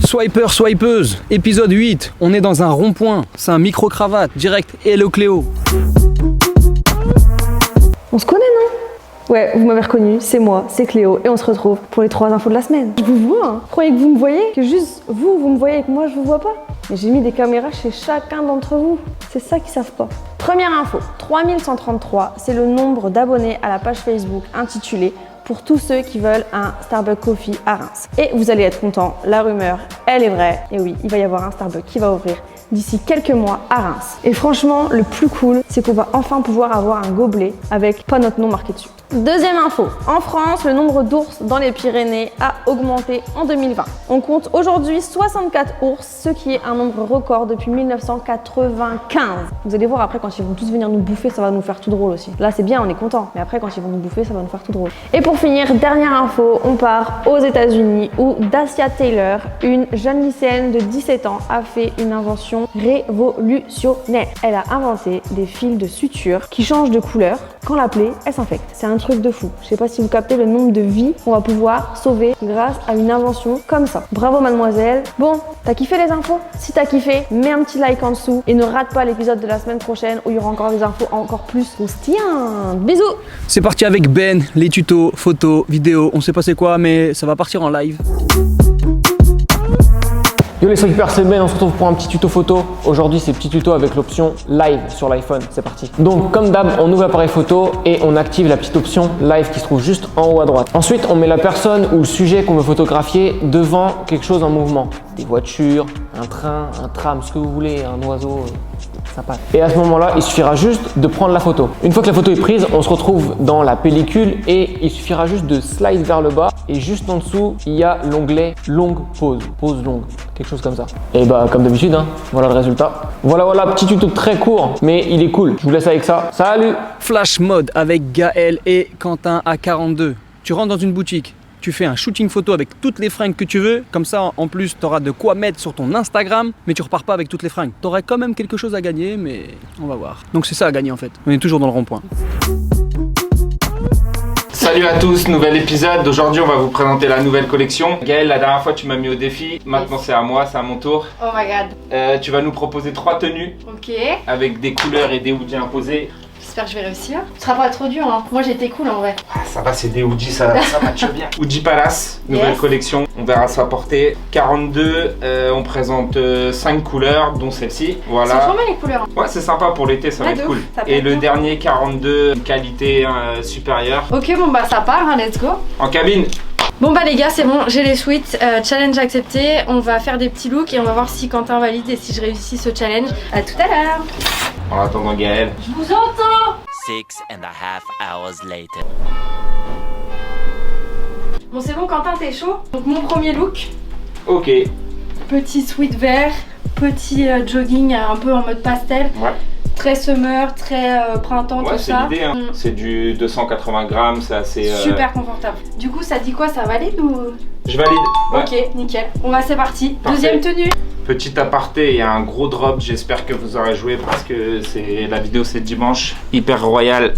Swiper, swipeuse, épisode 8, on est dans un rond-point, c'est un micro-cravate, direct, hello Cléo. On se connaît, non? Ouais, vous m'avez reconnu, c'est moi, c'est Cléo, et on se retrouve pour les 3 infos de la semaine. Je vous vois, hein. Vous croyez que vous me voyez? Que juste vous me voyez et que moi je vous vois pas? Mais j'ai mis des caméras chez chacun d'entre vous, c'est ça qu'ils savent pas. Première info, 3133, c'est le nombre d'abonnés à la page Facebook intitulée pour tous ceux qui veulent un Starbucks Coffee à Reims. Et vous allez être contents, la rumeur, elle est vraie. Et oui, il va y avoir un Starbucks qui va ouvrir d'ici quelques mois à Reims. Et franchement, le plus cool, c'est qu'on va enfin pouvoir avoir un gobelet avec pas notre nom marqué dessus. Deuxième info, en France, le nombre d'ours dans les Pyrénées a augmenté en 2020. On compte aujourd'hui 64 ours, ce qui est un nombre record depuis 1995. Vous allez voir après, quand ils vont tous venir nous bouffer, ça va nous faire tout drôle aussi. Là, c'est bien, on est content, mais après, quand ils vont nous bouffer, ça va nous faire tout drôle. Et pour finir, dernière info, on part aux États-Unis où Dacia Taylor, une jeune lycéenne de 17 ans, a fait une invention révolutionnaire. Elle a inventé des fils de suture qui changent de couleur quand la plaie, elle s'infecte. C'est un truc de fou. Je sais pas si vous captez le nombre de vies qu'on va pouvoir sauver grâce à une invention comme ça. Bravo mademoiselle. Bon, t'as kiffé les infos? Si t'as kiffé, mets un petit like en dessous et ne rate pas l'épisode de la semaine prochaine où il y aura encore des infos encore plus croustillantes. Bisous. C'est parti avec Ben, les tutos, photos, vidéos, on sait pas c'est quoi mais ça va partir en live. Yo les Swipers, c'est Ben, on se retrouve pour un petit tuto photo. Aujourd'hui c'est petit tuto avec l'option live sur l'iPhone, c'est parti. Donc comme d'hab, on ouvre l'appareil photo et on active la petite option live qui se trouve juste en haut à droite. Ensuite on met la personne ou le sujet qu'on veut photographier devant quelque chose en mouvement. Des voitures, un train, un tram, ce que vous voulez, un oiseau, ça passe. Et à ce moment-là, il suffira juste de prendre la photo. Une fois que la photo est prise, on se retrouve dans la pellicule et il suffira juste de slide vers le bas et juste en dessous, il y a l'onglet longue pause, pause longue, quelque chose comme ça. Et bah comme d'habitude, hein, voilà le résultat. Voilà, petit tuto très court, mais il est cool. Je vous laisse avec ça. Salut! Flash mode avec Gaël et Quentin à 42. Tu rentres dans une boutique, tu fais un shooting photo avec toutes les fringues que tu veux, comme ça en plus tu auras de quoi mettre sur ton Instagram, mais tu repars pas avec toutes les fringues. Tu aurais quand même quelque chose à gagner, mais on va voir. Donc c'est ça à gagner en fait. On est toujours dans le rond-point. Salut à tous, nouvel épisode. Aujourd'hui on va vous présenter la nouvelle collection. Gaël, la dernière fois tu m'as mis au défi, maintenant c'est à moi, c'est à mon tour. Oh my god. Tu vas nous proposer 3 tenues Ok. avec des couleurs et des hoodies imposés. J'espère que je vais réussir. Ce sera pas trop dur, hein. Moi j'ai été cool en vrai. Ah, ça va, c'est des hoodies, ça matche bien. Hoodie Palace, nouvelle Yes. collection. On verra ça porter. 42, on présente 5 couleurs, dont celle-ci. C'est Voilà. trop bien les couleurs. Ouais, c'est sympa pour l'été, ça va Ouais, être de cool. ouf, ça peut Et être le bien. dernier 42, qualité supérieure. Ok, bon bah ça part, hein, let's go. En cabine. Bon bah les gars, c'est bon, j'ai les suites. Challenge accepté. On va faire des petits looks et on va voir si Quentin valide et si je réussis ce challenge. À tout à l'heure. En attendant Gaël. Je vous entends. 6.5 hours later. Bon c'est bon Quentin, t'es chaud? Donc mon premier look, Ok. petit sweat vert, petit jogging un peu en mode pastel. Ouais. Très summer, très printemps, Ouais, tout c'est ça. l'idée, hein. C'est du 280 grammes, c'est assez... Super confortable. Du coup, ça dit quoi? Ça valide ou... Je valide. Ouais. Ok, nickel. On va, c'est parti. Parfait. Deuxième tenue. Petit aparté, il y a un gros drop, j'espère que vous aurez joué parce que la vidéo c'est dimanche. Hyper royal,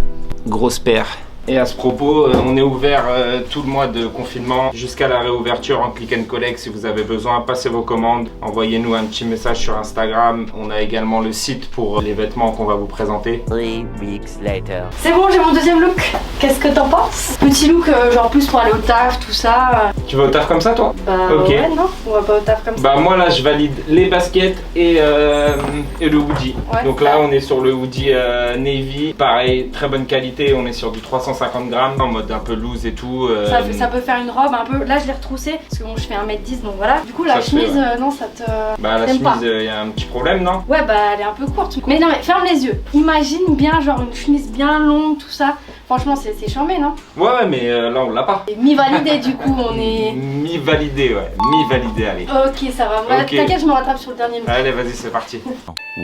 grosse paire. Et à ce propos, on est ouvert tout le mois de confinement jusqu'à la réouverture en click and collect. Si vous avez besoin, passez vos commandes, envoyez-nous un petit message sur Instagram. On a également le site pour les vêtements qu'on va vous présenter. 3 weeks later. C'est bon, j'ai mon deuxième look. Qu'est-ce que t'en penses? Petit look, genre plus pour aller au taf, tout ça. Tu vas au taf comme ça toi? Bah Ok. ouais, non, on va pas au taf comme ça. Bah moi là je valide les baskets et le hoodie. Ouais. Donc là on est sur le hoodie navy, pareil, très bonne qualité, on est sur du 350 grammes en mode un peu loose et tout. Ça peut faire une robe un peu. Là, je l'ai retroussée parce que bon, je fais 1m10 donc voilà. Du coup, la Ça se fait, chemise, ouais. non, ça te. Bah la t'aimes pas. chemise, y a un petit problème non? Ouais, bah elle est un peu courte. Mais non, mais ferme les yeux. Imagine bien, genre une chemise bien longue, tout ça. Franchement, c'est charmé, non? Ouais mais là on l'a pas. Et mi-validé, du coup, on est. Mi-validé, ouais, mi-validé, allez. Ok, ça va. Voilà, Ok. t'inquiète, je me rattrape sur le dernier look. Allez vas-y c'est parti.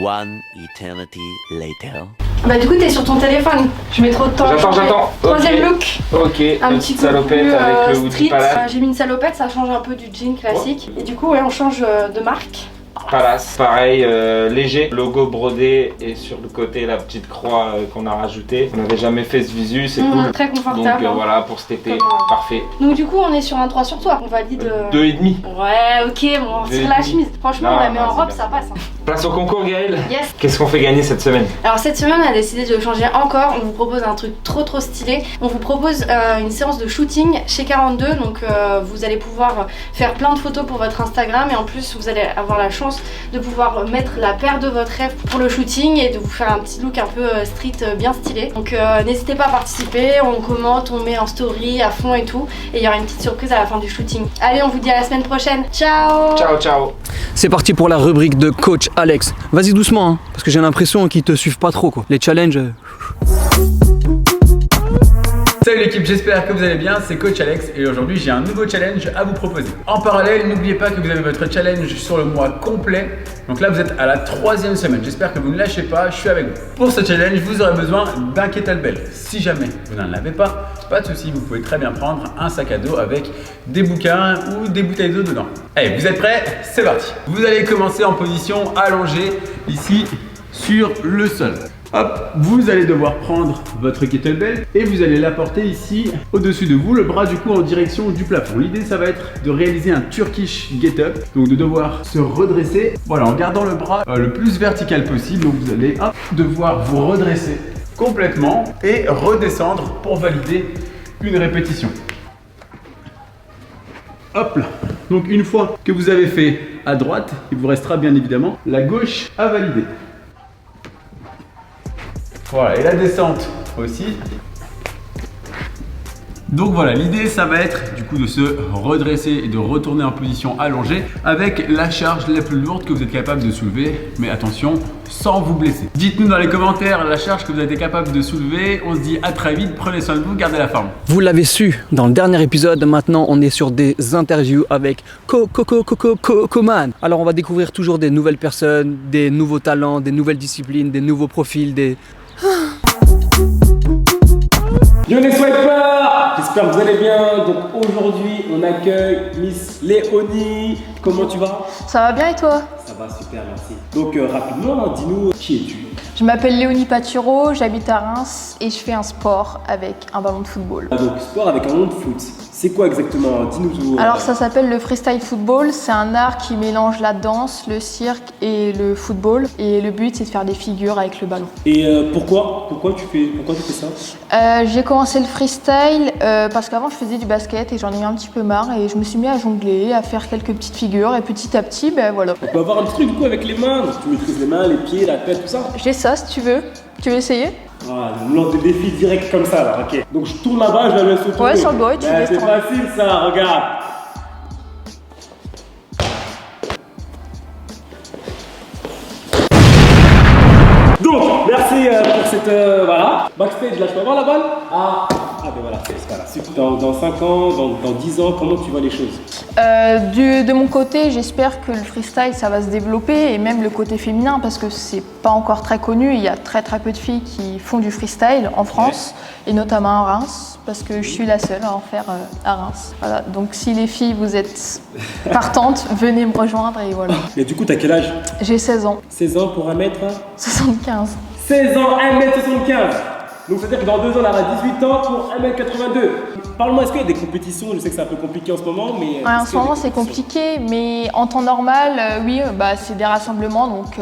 One eternity later. Bah, du coup, t'es sur ton téléphone. Je mets trop de temps. à changer. J'attends. Troisième Ok. look. Ok, Un la petit petite peu salopette plus avec le hoodie street. Palace. J'ai mis une salopette, ça change un peu du jean classique. Et du coup, ouais, on change de marque. Palace. Pareil, léger, logo brodé et sur le côté la petite croix qu'on a rajoutée. On n'avait jamais fait ce visu, c'est cool. Très confortable. Donc voilà, pour cet été, parfait. Donc du coup on est sur un 3 sur toi, on valide... 2,5. Ouais, ok, bon, on retire la chemise. Franchement, on la met en robe, ça passe. Place au concours, Gaël. Yes. Qu'est-ce qu'on fait gagner cette semaine? Alors cette semaine, on a décidé de changer encore. On vous propose un truc trop stylé. On vous propose une séance de shooting chez 42. Donc vous allez pouvoir faire plein de photos pour votre Instagram. Et en plus, vous allez avoir la chance de pouvoir mettre la paire de votre rêve pour le shooting et de vous faire un petit look un peu street bien stylé. Donc n'hésitez pas à participer. On commente, on met en story à fond et tout. Et il y aura une petite surprise à la fin du shooting. Allez, on vous dit à la semaine prochaine. Ciao. Ciao, ciao. C'est parti pour la rubrique de coach Alex. Vas-y doucement, hein, parce que j'ai l'impression qu'ils te suivent pas trop quoi. Les challenges. Salut l'équipe, j'espère que vous allez bien, c'est Coach Alex et aujourd'hui j'ai un nouveau challenge à vous proposer. En parallèle, n'oubliez pas que vous avez votre challenge sur le mois complet. Donc là vous êtes à la 3e semaine, j'espère que vous ne lâchez pas, je suis avec vous. Pour ce challenge, vous aurez besoin d'un kettlebell. Si jamais vous n'en avez pas de souci, vous pouvez très bien prendre un sac à dos avec des bouquins ou des bouteilles d'eau dedans. Allez, vous êtes prêts? C'est parti. Vous allez commencer en position allongée ici sur le sol. Hop, vous allez devoir prendre votre kettlebell et vous allez la porter ici au-dessus de vous, le bras du coup en direction du plafond. L'idée ça va être de réaliser un Turkish get up, donc de devoir se redresser, voilà, en gardant le bras le plus vertical possible. Donc vous allez devoir vous redresser complètement et redescendre pour valider une répétition. Hop là. Donc une fois que vous avez fait à droite, il vous restera bien évidemment la gauche à valider. Voilà, et la descente aussi. Donc voilà, l'idée ça va être du coup de se redresser et de retourner en position allongée avec la charge la plus lourde que vous êtes capable de soulever, mais attention, sans vous blesser. Dites-nous dans les commentaires la charge que vous avez été capable de soulever. On se dit à très vite, prenez soin de vous, gardez la forme. Vous l'avez su dans le dernier épisode, maintenant on est sur des interviews avec Coman. Alors on va découvrir toujours des nouvelles personnes, des nouveaux talents, des nouvelles disciplines, des nouveaux profils, des... Yo les swipers, j'espère que vous allez bien. Donc aujourd'hui on accueille Miss Léonie. Comment tu vas? Ça va bien et toi? Ça va super, merci. Donc rapidement, dis-nous qui es-tu? Je m'appelle Léonie Paturo, j'habite à Reims et je fais un sport avec un ballon de football. Donc sport avec un ballon de foot, c'est quoi exactement? Dis-nous tout. Alors ça s'appelle le freestyle football, c'est un art qui mélange la danse, le cirque et le football. Et le but c'est de faire des figures avec le ballon. Et pourquoi tu fais ça? J'ai commencé le freestyle parce qu'avant je faisais du basket et j'en ai eu un petit peu marre et je me suis mis à jongler, à faire quelques petites figures et petit à petit, ben voilà. On peut avoir un petit truc du coup avec les mains, tu maîtrises les mains, les pieds, la tête, tout ça? J'ai ça si tu veux. Tu veux essayer? Ah, on me lance des défis directs comme ça là, ok. Donc je tourne là-bas, je la laisse autour. Ouais, sur le doigt, tu laisses. C'est facile ça, regarde. Donc, merci pour cette... voilà. Backstage, là, je peux avoir la balle? Ah ben voilà, c'est pas là. Dans 5 ans, dans 10 ans, comment tu vois les choses? De mon côté, j'espère que le freestyle, ça va se développer et même le côté féminin parce que c'est pas encore très connu. Il y a très peu de filles qui font du freestyle en France et notamment à Reims parce que je suis la seule à en faire à Reims. Voilà. Donc si les filles, vous êtes partantes, venez me rejoindre et voilà. Et du coup, t'as quel âge? J'ai 16 ans. 16 ans pour 1m 75. 16 ans, 1m75. Donc c'est-à-dire que dans 2 ans, on aura 18 ans pour 1m82. Parle-moi, est-ce qu'il y a des compétitions? Je sais que c'est un peu compliqué en ce moment, mais... Ouais, en ce moment, c'est compliqué, mais en temps normal, oui, c'est des rassemblements donc,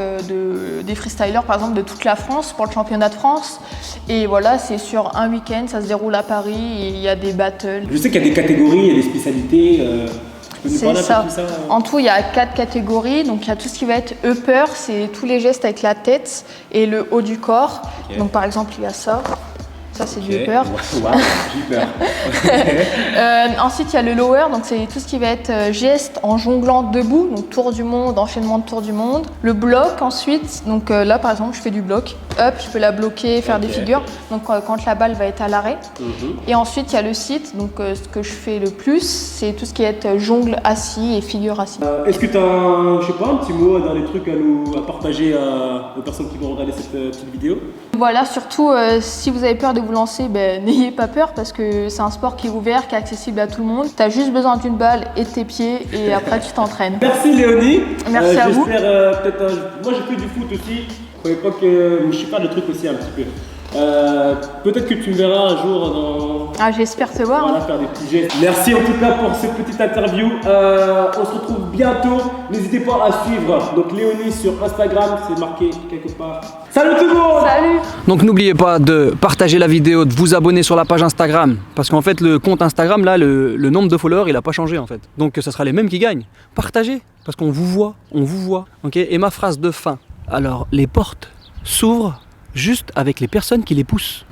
des freestylers, par exemple, de toute la France pour le championnat de France. Et voilà, c'est sur un week-end, ça se déroule à Paris et il y a des battles. Je sais qu'il y a des catégories, il y a des spécialités. C'est ça. En tout, il y a 4 catégories. Donc, il y a tout ce qui va être upper, c'est tous les gestes avec la tête et le haut du corps. Okay. Donc, par exemple, il y a ça. Ça, c'est du upper. Wow, j'ai peur. Ensuite, il y a le lower, donc c'est tout ce qui va être geste en jonglant debout, donc tour du monde, enchaînement de tour du monde. Le bloc ensuite, donc là par exemple, je fais du bloc. Up, je peux la bloquer, faire des figures, donc quand la balle va être à l'arrêt. Et ensuite, il y a le sit, donc ce que je fais le plus, c'est tout ce qui va être jongle assis et figure assis. Est-ce que tu as un petit mot dans les trucs à partager aux personnes qui vont regarder cette petite vidéo? Voilà, surtout si vous avez peur de vous lancer, n'ayez pas peur parce que c'est un sport qui est ouvert, qui est accessible à tout le monde. Tu as juste besoin d'une balle et de tes pieds et après tu t'entraînes. Merci Léonie. Merci à vous. J'espère moi j'ai fait du foot aussi. Croyez pas que je suis pas de truc aussi un petit peu. Peut-être que tu me verras un jour dans... Ah, j'espère te voir. Voilà, faire des petits gestes. Merci en tout cas pour cette petite interview. On se retrouve bientôt. N'hésitez pas à suivre donc Léonie sur Instagram, c'est marqué quelque part. Salut tout le monde. Salut. Donc n'oubliez pas de partager la vidéo, de vous abonner sur la page Instagram. Parce qu'en fait, le compte Instagram, là, le nombre de followers, il n'a pas changé en fait. Donc ça sera les mêmes qui gagnent. Partagez, parce qu'on vous voit, on vous voit. Ok. Et ma phrase de fin. Alors, les portes s'ouvrent juste avec les personnes qui les poussent.